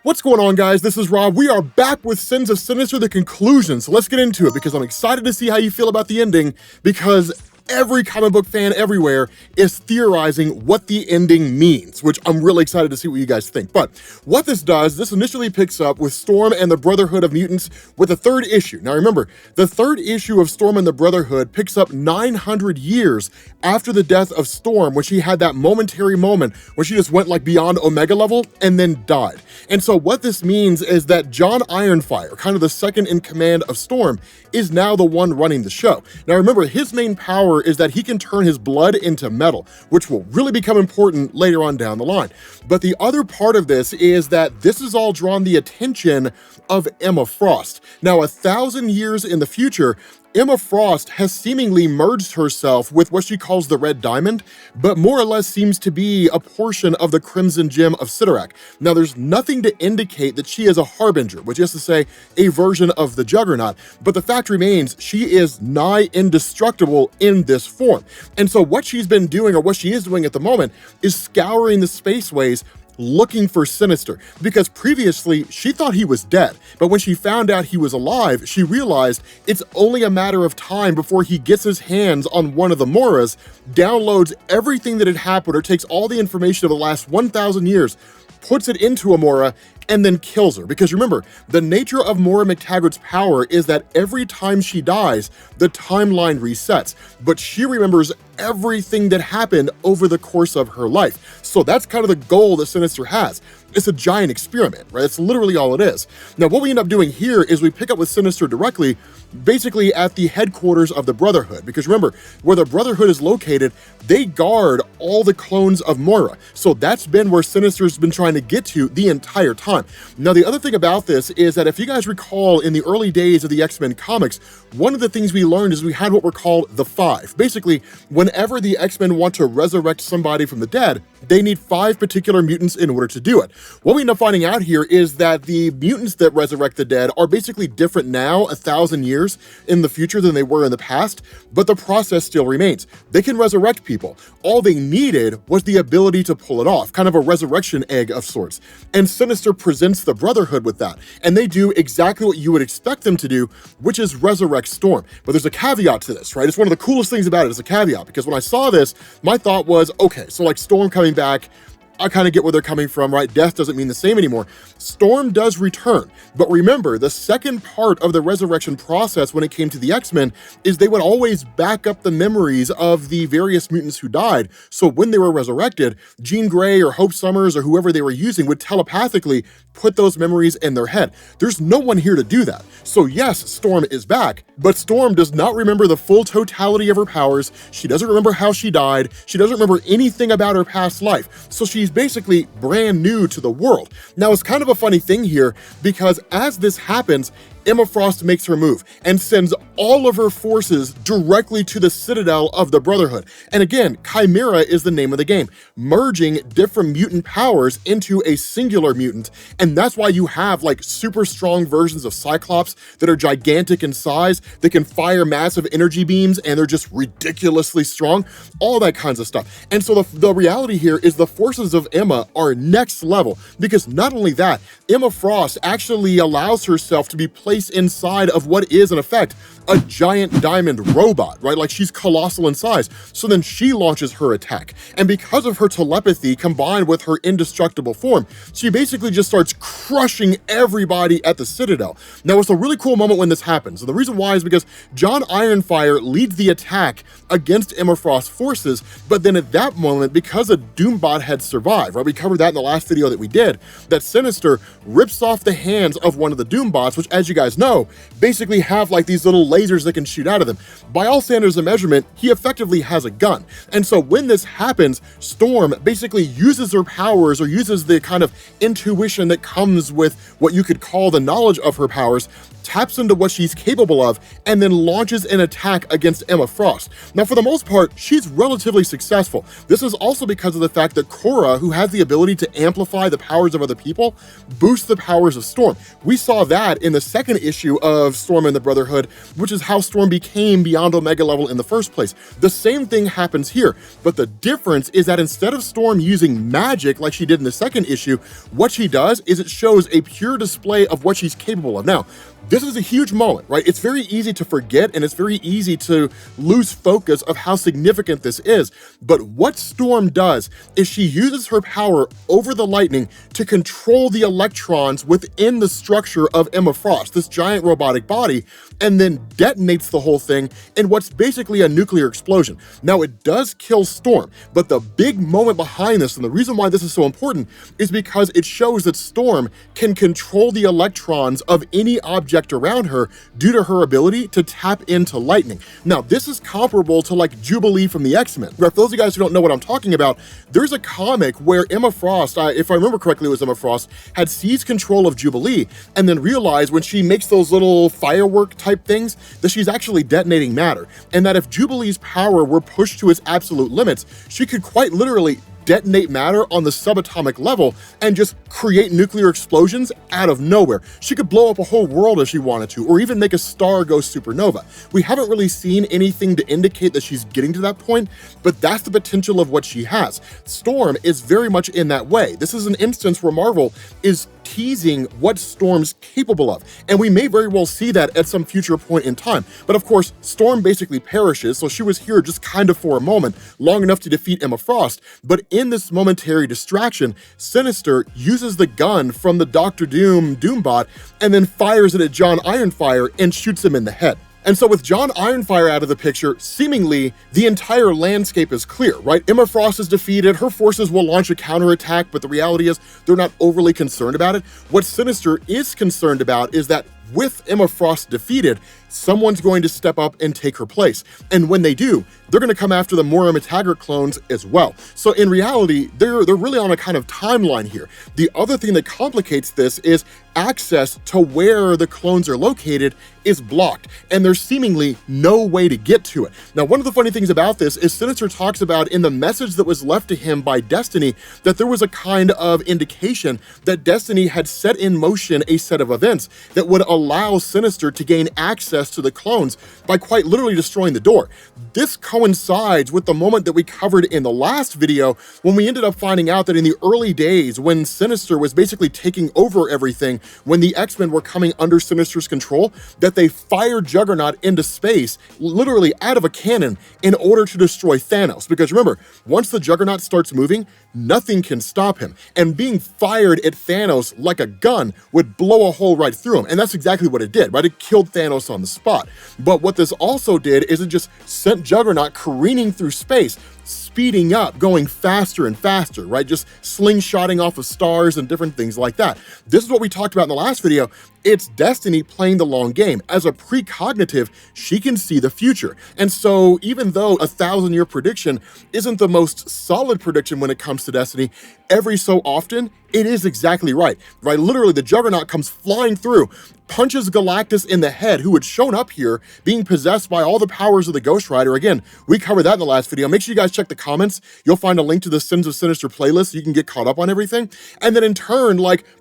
What's going on, guys? This is Rob. We are back with Sins of Sinister, the conclusion. So let's get into it because I'm excited to see how you feel about the ending, because every comic book fan everywhere is theorizing what the ending means, which I'm really excited to see what you guys think. But what this does, this initially picks up with Storm and the Brotherhood of Mutants with the third issue. Now remember, the third issue of Storm and the Brotherhood picks up 900 years after the death of Storm, when she had that momentary moment where she just went like beyond Omega level and then died. And so what this means is that John Ironfire, kind of the second in command of Storm, is now the one running the show. Now remember, his main power is that he can turn his blood into metal, which will really become important later on down the line. But the other part of this is that this has all drawn the attention of Emma Frost. Now, 1,000 years in the future, Emma Frost has seemingly merged herself with what she calls the Red Diamond, but more or less seems to be a portion of the Crimson Gem of Sidorak. Now, there's nothing to indicate that she is a Harbinger, which is to say, a version of the Juggernaut, but the fact remains, she is nigh indestructible in this form. And so what she's been doing, or what she is doing at the moment, is scouring the spaceways looking for Sinister, because previously she thought he was dead, but when she found out he was alive, she realized it's only a matter of time before he gets his hands on one of the Moras, downloads everything that had happened, or takes all the information of the last 1,000 years, puts it into a Mora, and then kills her. Because remember, the nature of Moira MacTaggart's power is that every time she dies, the timeline resets, but she remembers everything that happened over the course of her life. So that's kind of the goal that Sinister has. It's a giant experiment, right? It's literally all it is. Now, what we end up doing here is we pick up with Sinister directly, basically at the headquarters of the Brotherhood, because remember, where the Brotherhood is located, they guard all the clones of Moira. So that's been where Sinister's been trying to get to the entire time. Now, the other thing about this is that if you guys recall, in the early days of the X-Men comics, one of the things we learned is we had what were called the Five. Basically, whenever the X-Men want to resurrect somebody from the dead, they need 5 particular mutants in order to do it. What we end up finding out here is that the mutants that resurrect the dead are basically different now, 1,000 years in the future, than they were in the past, but the process still remains. They can resurrect people. All they needed was the ability to pull it off, kind of a resurrection egg of sorts. And Sinister presents the Brotherhood with that, and they do exactly what you would expect them to do, which is resurrect Storm. But there's a caveat to this, right? It's one of the coolest things about it, is a caveat, because when I saw this, my thought was, okay, so like Storm coming back, I kind of get where they're coming from, right? Death doesn't mean the same anymore. Storm does return, but remember, the second part of the resurrection process when it came to the X-Men is they would always back up the memories of the various mutants who died. So when they were resurrected, Jean Grey or Hope Summers or whoever they were using would telepathically put those memories in their head. There's no one here to do that. So yes, Storm is back, but Storm does not remember the full totality of her powers. She doesn't remember how she died. She doesn't remember anything about her past life. So she's basically brand new to the world. Now, it's kind of a funny thing here, because as this happens, Emma Frost makes her move and sends all of her forces directly to the Citadel of the Brotherhood. And again, Chimera is the name of the game, merging different mutant powers into a singular mutant. And that's why you have like super strong versions of Cyclops that are gigantic in size, that can fire massive energy beams, and they're just ridiculously strong, all that kinds of stuff. And so the reality here is the forces of Emma are next level, because not only that, Emma Frost actually allows herself to be placed inside of what is, in effect, a giant diamond robot, right? Like, she's colossal in size. So then she launches her attack. And because of her telepathy combined with her indestructible form, she basically just starts crushing everybody at the Citadel. Now, it's a really cool moment when this happens. And the reason why is because John Ironfire leads the attack against Emma Frost's forces, but then at that moment, because a Doombot had survived, right? We covered that in the last video that we did, that Sinister rips off the hands of one of the Doombots, which, as you guys know, basically have like these little lasers that can shoot out of them. By all standards of measurement, he effectively has a gun. And so when this happens, Storm basically uses her powers, or uses the kind of intuition that comes with what you could call the knowledge of her powers, taps into what she's capable of, and then launches an attack against Emma Frost. Now, for the most part, she's relatively successful. This is also because of the fact that Cora, who has the ability to amplify the powers of other people, boosts the powers of Storm. We saw that in the second second issue of Storm and the Brotherhood, which is how Storm became beyond Omega level in the first place. The same thing happens here, but the difference is that instead of Storm using magic like she did in the second issue, what she does is it shows a pure display of what she's capable of. Now, this is a huge moment, right? It's very easy to forget, and it's very easy to lose focus of how significant this is. But what Storm does is she uses her power over the lightning to control the electrons within the structure of Emma Frost, this giant robotic body, and then detonates the whole thing in what's basically a nuclear explosion. Now, it does kill Storm, but the big moment behind this, and the reason why this is so important, is because it shows that Storm can control the electrons of any object around her due to her ability to tap into lightning. Now, this is comparable to like Jubilee from the X-Men. For those of you guys who don't know what I'm talking about, there's a comic where Emma Frost, if I remember correctly, it was Emma Frost, had seized control of Jubilee and then realized when she makes those little firework type things that she's actually detonating matter, and that if Jubilee's power were pushed to its absolute limits, she could quite literally detonate matter on the subatomic level and just create nuclear explosions out of nowhere. She could blow up a whole world if she wanted to, or even make a star go supernova. We haven't really seen anything to indicate that she's getting to that point, but that's the potential of what she has. Storm is very much in that way. This is an instance where Marvel is teasing what Storm's capable of, and we may very well see that at some future point in time. But of course, Storm basically perishes, so she was here just kind of for a moment, long enough to defeat Emma Frost, but in this momentary distraction, Sinister uses the gun from the Doctor Doom Doombot and then fires it at John Ironfire and shoots him in the head. And so with John Ironfire out of the picture, seemingly the entire landscape is clear, right? Emma Frost is defeated, her forces will launch a counterattack, but the reality is they're not overly concerned about it. What Sinister is concerned about is that with Emma Frost defeated, someone's going to step up and take her place. And when they do, they're going to come after the Moira McTaggart clones as well. So in reality, they're really on a kind of timeline here. The other thing that complicates this is access to where the clones are located is blocked, and there's seemingly no way to get to it. Now, one of the funny things about this is Sinister talks about in the message that was left to him by Destiny that there was a kind of indication that Destiny had set in motion a set of events that would allow Sinister to gain access to the clones by quite literally destroying the door. This coincides with the moment that we covered in the last video when we ended up finding out that in the early days when Sinister was basically taking over everything, when the X-Men were coming under Sinister's control, that they fired Juggernaut into space, literally out of a cannon, in order to destroy Thanos. Because remember, once the Juggernaut starts moving, nothing can stop him. And being fired at Thanos like a gun would blow a hole right through him. And that's exactly what it did, right? It killed Thanos on the spot. But what this also did is it just sent Juggernaut careening through space, speeding up, going faster and faster, right? Just slingshotting off of stars and different things like that. This is what we talked about in the last video. It's Destiny playing the long game. As a precognitive, she can see the future. And so even though a 1,000-year prediction isn't the most solid prediction when it comes to Destiny, every so often, it is exactly right? Literally, the Juggernaut comes flying through, punches Galactus in the head, who had shown up here being possessed by all the powers of the Ghost Rider. Again, we covered that in the last video. Make sure you guys check the comments. You'll find a link to the Sins of Sinister playlist so you can get caught up on everything. And then in turn,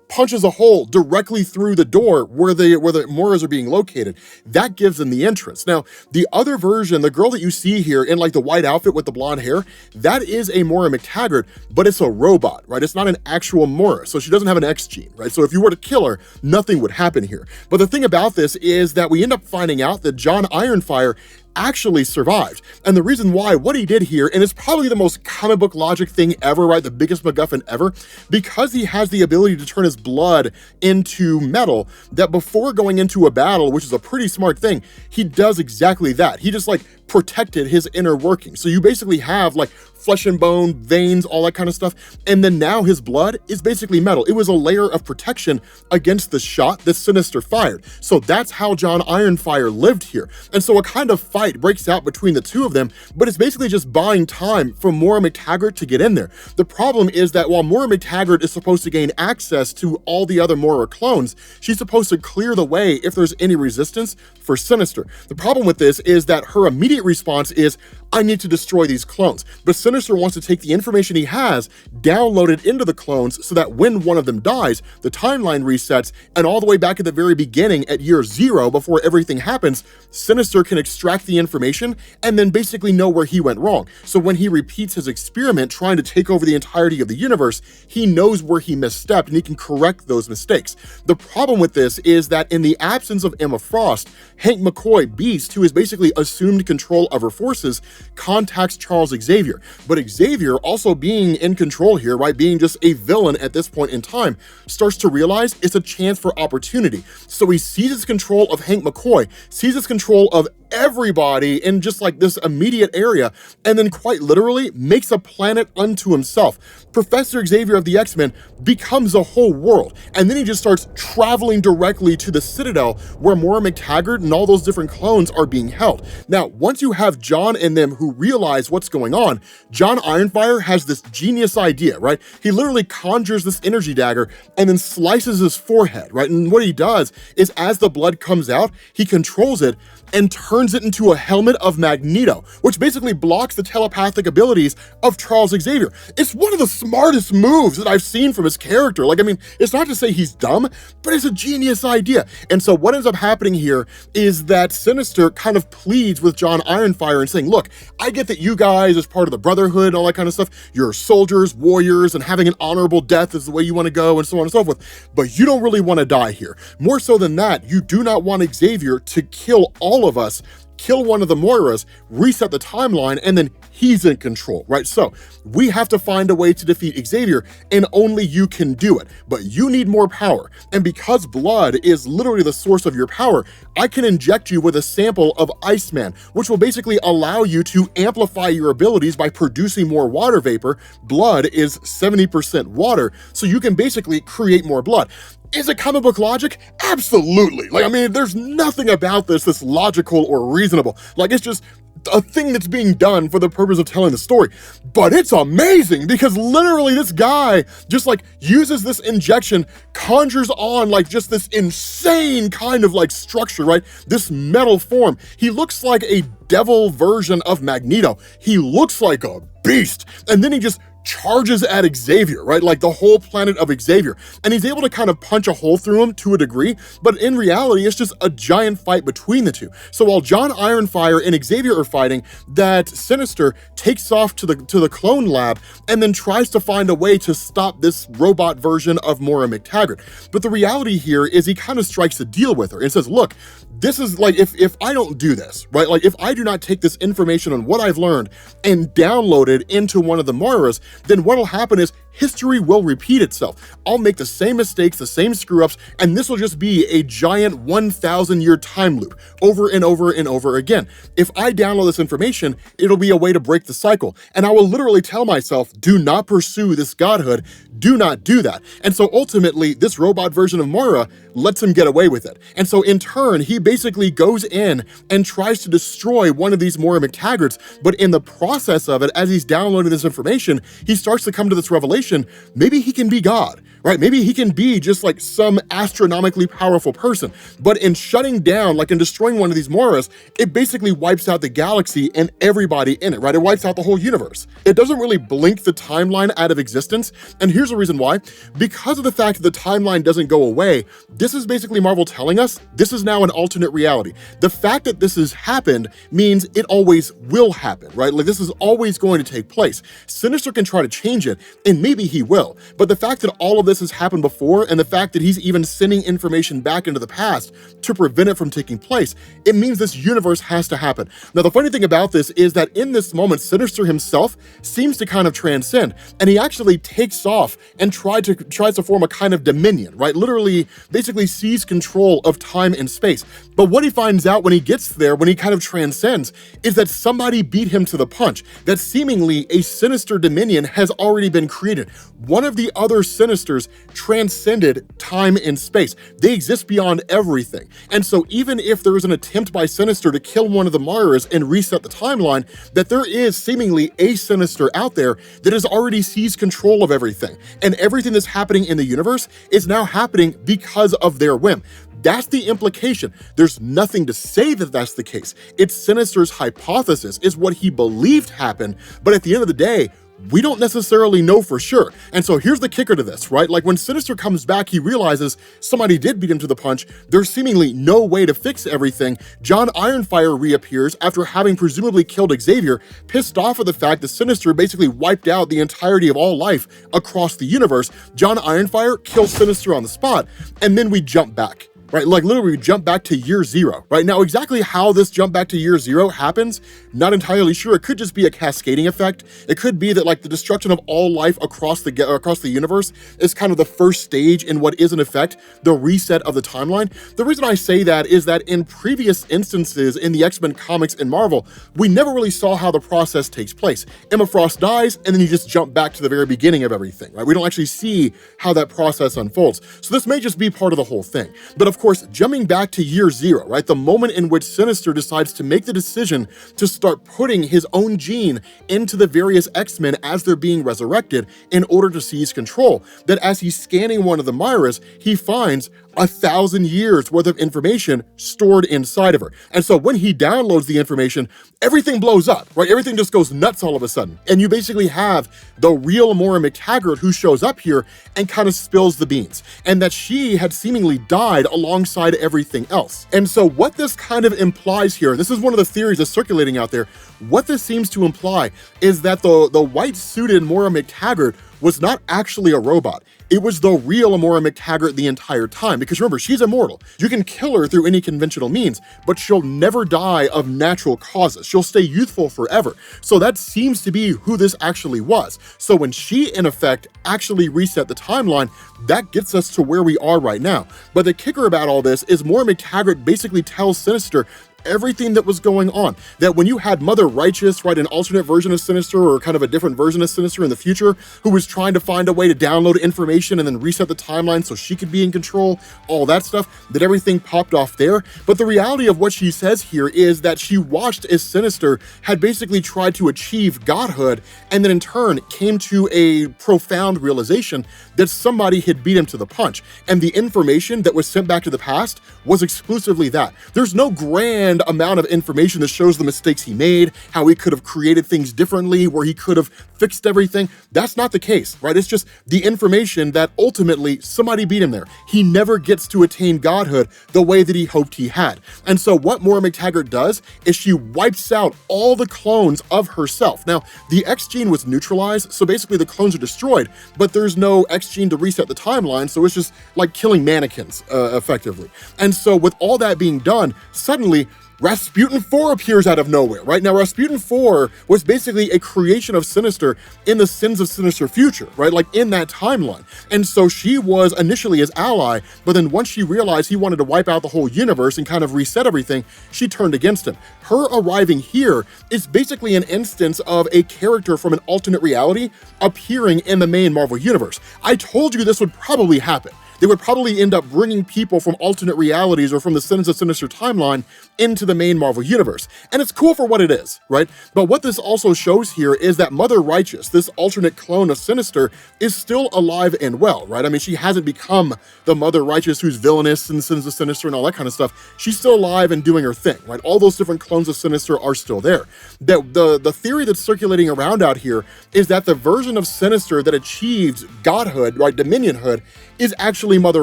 punches a hole directly through the door where the Moiras are being located. That gives them the entrance. Now, the other version, the girl that you see here in the white outfit with the blonde hair, that is a Moira McTaggart, but it's a robot, right? It's not an actual Moira, so she doesn't have an X gene, right? So if you were to kill her, nothing would happen here. But the thing about this is that we end up finding out that John Ironfire actually survived. And the reason why, what he did here, and it's probably the most comic book logic thing ever, right? The biggest MacGuffin ever, because he has the ability to turn his blood into metal, that before going into a battle, which is a pretty smart thing, he does exactly that. He just protected his inner working. So you basically have flesh and bone, veins, all that kind of stuff. And then now his blood is basically metal. It was a layer of protection against the shot that Sinister fired. So that's how John Ironfire lived here. And so a kind of fight breaks out between the two of them, but it's basically just buying time for Moira McTaggart to get in there. The problem is that while Moira McTaggart is supposed to gain access to all the other Moira clones, she's supposed to clear the way if there's any resistance for Sinister. The problem with this is that her immediate response is, I need to destroy these clones. But Sinister wants to take the information he has, download it into the clones so that when one of them dies, the timeline resets, and all the way back at the very beginning at year 0, before everything happens, Sinister can extract the information and then basically know where he went wrong. So when he repeats his experiment trying to take over the entirety of the universe, he knows where he misstepped and he can correct those mistakes. The problem with this is that in the absence of Emma Frost, Hank McCoy, Beast, who has basically assumed control of her forces, contacts Charles Xavier. But Xavier, also being in control here, right, being just a villain at this point in time, starts to realize it's a chance for opportunity. So he seizes control of Hank McCoy, seizes control of everybody in just like this immediate area, and then quite literally makes a planet unto himself. Professor Xavier of the X-Men becomes a whole world, and then he just starts traveling directly to the Citadel where Moira McTaggart and all those different clones are being held. Now, once you have John and them who realize what's going on, John Ironfire has this genius idea, right? He literally conjures this energy dagger and then slices his forehead, right? And what he does is as the blood comes out, he controls it and turns it into a helmet of Magneto, which basically blocks the telepathic abilities of Charles Xavier. It's one of the smartest moves that I've seen from his character. Like, I mean, it's not to say he's dumb, but it's a genius idea. And so what ends up happening here is that Sinister kind of pleads with John Ironfire and saying, look, I get that you guys, as part of the Brotherhood and all that kind of stuff, you're soldiers, warriors, and having an honorable death is the way you want to go, and so on and so forth, but you don't really want to die here. More so than that, you do not want Xavier to kill all of us, kill one of the Moiras, reset the timeline, and then he's in control, right? So we have to find a way to defeat Xavier, and only you can do it. But you need more power. And because blood is literally the source of your power, I can inject you with a sample of Iceman, which will basically allow you to amplify your abilities by producing more water vapor. Blood is 70% water, so you can basically create more blood. Is it comic book logic? Absolutely. Like, I mean, there's nothing about this that's logical or reasonable. Like, it's just a thing that's being done for the purpose of telling the story. But it's amazing because literally this guy just like uses this injection, conjures on like just this insane kind of like structure, right? This metal form. He looks like a devil version of Magneto. He looks like a beast. And then he just charges at Xavier, right? Like the whole planet of Xavier. And he's able to kind of punch a hole through him to a degree, but in reality, it's just a giant fight between the two. So while John Ironfire and Xavier are fighting, that Sinister takes off to the clone lab and then tries to find a way to stop this robot version of Moira McTaggart. But the reality here is he kind of strikes a deal with her and says, look, this is like, if I don't do this, right? Like if I do not take this information on what I've learned and download it into one of the Moiras, then what'll happen is history will repeat itself. I'll make the same mistakes, the same screw-ups, and this will just be a giant 1,000-year time loop over and over and over again. If I download this information, it'll be a way to break the cycle. And I will literally tell myself, do not pursue this godhood, do not do that. And so ultimately, this robot version of Moira lets him get away with it. And so in turn, he basically goes in and tries to destroy one of these Moira McTaggarts, but in the process of it, as he's downloading this information, he starts to come to this revelation, maybe he can be God, right? Maybe he can be just like some astronomically powerful person. But in shutting down, like in destroying one of these Moiras, it basically wipes out the galaxy and everybody in it, right? It wipes out the whole universe. It doesn't really blink the timeline out of existence. And here's the reason why. Because of the fact that the timeline doesn't go away, this is basically Marvel telling us this is now an alternate reality. The fact that this has happened means it always will happen, right? Like this is always going to take place. Sinister can try to change it, and maybe he will. But the fact that all of this has happened before, and the fact that he's even sending information back into the past to prevent it from taking place, it means this universe has to happen. Now, the funny thing about this is that in this moment, Sinister himself seems to kind of transcend, and he actually takes off and tries to form a kind of dominion, right? Literally, basically seize control of time and space. But what he finds out when he gets there, when he kind of transcends, is that somebody beat him to the punch, that seemingly a Sinister dominion has already been created. One of the other Sinisters transcended time and space. They exist beyond everything. And so even if there is an attempt by Sinister to kill one of the Moiras and reset the timeline, that there is seemingly a Sinister out there that has already seized control of everything. And everything that's happening in the universe is now happening because of their whim. That's the implication. There's nothing to say that that's the case. It's Sinister's hypothesis, is what he believed happened, but at the end of the day, we don't necessarily know for sure. And so here's the kicker to this, right? Like when Sinister comes back, he realizes somebody did beat him to the punch. There's seemingly no way to fix everything. John Ironfire reappears after having presumably killed Xavier, pissed off at the fact that Sinister basically wiped out the entirety of all life across the universe. John Ironfire kills Sinister on the spot, and then we jump back. Right, like literally we jump back to year 0, right? Now, exactly how this jump back to year 0 happens, not entirely sure. It could just be a cascading effect. It could be that like the destruction of all life across the universe is kind of the first stage in what is in effect the reset of the timeline. The reason I say that is that in previous instances in the X-Men comics and Marvel, we never really saw how the process takes place. Emma Frost dies, and then you just jump back to the very beginning of everything, right? We don't actually see how that process unfolds. So this may just be part of the whole thing. But of course, jumping back to year 0, right? The moment in which Sinister decides to make the decision to start putting his own gene into the various X-Men as they're being resurrected in order to seize control. That as he's scanning one of the Myras, he finds 1,000 years worth of information stored inside of her. And so when he downloads the information, everything blows up, right? Everything just goes nuts all of a sudden. And you basically have the real Moira McTaggart who shows up here and kind of spills the beans, and that she had seemingly died alongside everything else. And so what this kind of implies here, and this is one of the theories that's circulating out there, what this seems to imply is that the white-suited Moira McTaggart was not actually a robot. It was the real Moira McTaggart the entire time, because remember, she's immortal. You can kill her through any conventional means, but she'll never die of natural causes. She'll stay youthful forever. So that seems to be who this actually was. So when she, in effect, actually reset the timeline, that gets us to where we are right now. But the kicker about all this is Moira McTaggart basically tells Sinister everything that was going on. That when you had Mother Righteous, right, an alternate version of Sinister or kind of a different version of Sinister in the future, who was trying to find a way to download information and then reset the timeline so she could be in control, all that stuff, that everything popped off there. But the reality of what she says here is that she watched as Sinister had basically tried to achieve godhood, and then in turn came to a profound realization that somebody had beat him to the punch. And the information that was sent back to the past was exclusively that. There's no grand amount of information that shows the mistakes he made, how he could have created things differently, where he could have fixed everything. That's not the case, right? It's just the information that ultimately somebody beat him there. He never gets to attain godhood the way that he hoped he had. And so what Moira McTaggart does is she wipes out all the clones of herself. Now, the X gene was neutralized, so basically the clones are destroyed, but there's no X gene to reset the timeline, so it's just like killing mannequins, effectively. And so with all that being done, suddenly Rasputin 4 appears out of nowhere, right? Now, Rasputin 4 was basically a creation of Sinister in the Sins of Sinister future, right? Like in that timeline. And so she was initially his ally, but then once she realized he wanted to wipe out the whole universe and kind of reset everything, she turned against him. Her arriving here is basically an instance of a character from an alternate reality appearing in the main Marvel universe. I told you this would probably happen. They would probably end up bringing people from alternate realities or from the Sins of Sinister timeline into the main Marvel universe. And it's cool for what it is, right? But what this also shows here is that Mother Righteous, this alternate clone of Sinister, is still alive and well, right? I mean, she hasn't become the Mother Righteous who's villainous and Sins of Sinister and all that kind of stuff. She's still alive and doing her thing, right? All those different clones of Sinister are still there. The theory that's circulating around out here is that the version of Sinister that achieved godhood, right, dominionhood, is actually Mother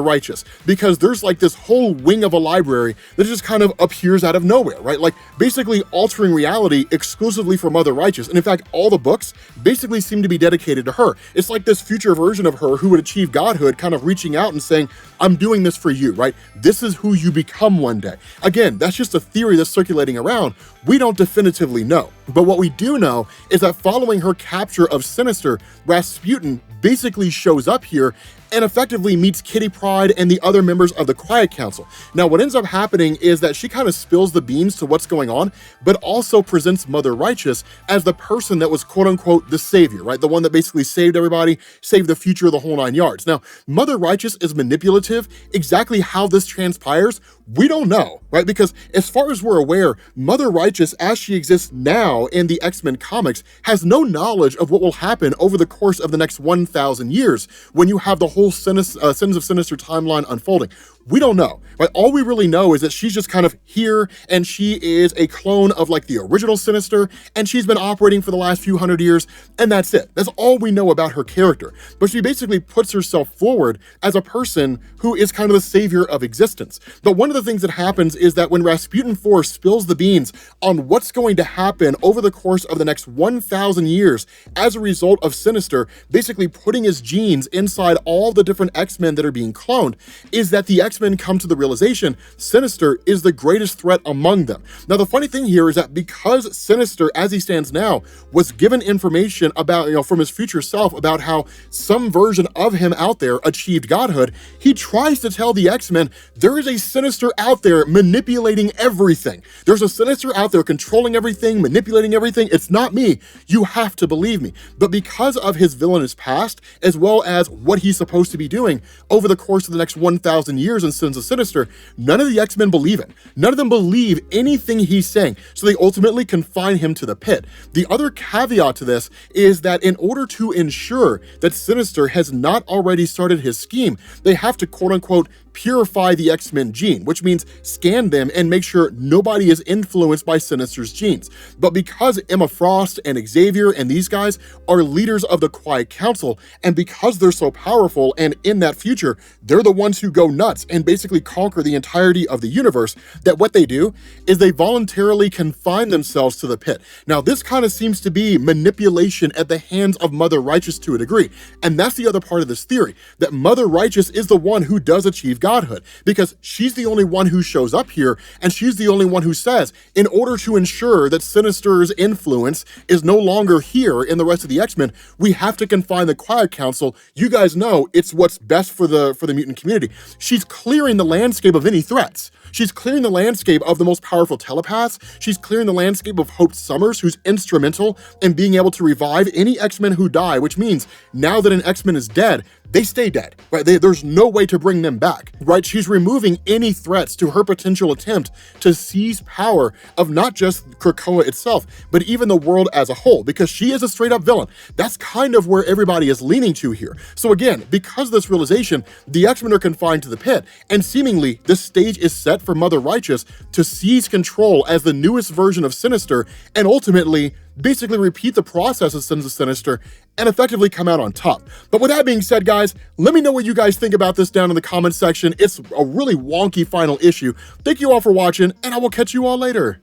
Righteous, because there's like this whole wing of a library that just kind of appears out of nowhere, right? Like basically altering reality exclusively for Mother Righteous. And in fact, all the books basically seem to be dedicated to her. It's like this future version of her who would achieve godhood kind of reaching out and saying, I'm doing this for you, right? This is who you become one day. Again, that's just a theory that's circulating around. We don't definitively know. But what we do know is that following her capture of Sinister, Rasputin basically shows up here and effectively meets Kitty Pryde and the other members of the Quiet Council. Now, what ends up happening is that she kind of spills the beans to what's going on, but also presents Mother Righteous as the person that was quote-unquote the savior, right? The one that basically saved everybody, saved the future of the whole 9 yards. Now, Mother Righteous is manipulative. Exactly how this transpires, We don't know, right? Because as far as we're aware, Mother Righteous, as she exists now in the X-Men comics, has no knowledge of what will happen over the course of the next 1,000 years when you have the whole Sins of Sinister timeline unfolding. We don't know, right? All we really know is that she's just kind of here, and she is a clone of like the original Sinister, and she's been operating for the last few hundred years, and that's it. That's all we know about her character. But she basically puts herself forward as a person who is kind of the savior of existence. But one of the things that happens is that when Rasputin 4 spills the beans on what's going to happen over the course of the next 1,000 years as a result of Sinister basically putting his genes inside all the different X-Men that are being cloned, is that the X-Men come to the realization Sinister is the greatest threat among them. Now, the funny thing here is that because Sinister, as he stands now, was given information about, from his future self about how some version of him out there achieved godhood, he tries to tell the X-Men there is a Sinister out there manipulating everything. There's a Sinister out there controlling everything, manipulating everything. It's not me. You have to believe me. But because of his villainous past, as well as what he's supposed to be doing over the course of the next 1,000 years in Sins of Sinister, none of the X-Men believe him. None of them believe anything he's saying, so they ultimately confine him to the pit. The other caveat to this is that in order to ensure that Sinister has not already started his scheme, they have to quote-unquote purify the X-Men gene, which means scan them and make sure nobody is influenced by Sinister's genes. But because Emma Frost and Xavier and these guys are leaders of the Quiet Council, and because they're so powerful and in that future, they're the ones who go nuts and basically conquer the entirety of the universe, that what they do is they voluntarily confine themselves to the pit. Now, this kind of seems to be manipulation at the hands of Mother Righteous to a degree. And that's the other part of this theory, that Mother Righteous is the one who does achieve godhood, because she's the only one who shows up here, and she's the only one who says, in order to ensure that Sinister's influence is no longer here in the rest of the X-Men, we have to confine the Quiet Council. You guys know it's what's best for the mutant community. She's clearing the landscape of any threats. She's clearing the landscape of the most powerful telepaths. She's clearing the landscape of Hope Summers, who's instrumental in being able to revive any X-Men who die, which means now that an X-Men is dead, they stay dead, right? There's no way to bring them back, right? She's removing any threats to her potential attempt to seize power of not just Krakoa itself, but even the world as a whole, because she is a straight up villain. That's kind of where everybody is leaning to here. So again, because of this realization, the X-Men are confined to the pit, and seemingly the stage is set for Mother Righteous to seize control as the newest version of Sinister, and ultimately basically repeat the process of Sins of Sinister and effectively come out on top. But with that being said, guys, let me know what you guys think about this down in the comments section. It's a really wonky final issue. Thank you all for watching, and I will catch you all later.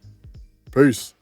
Peace.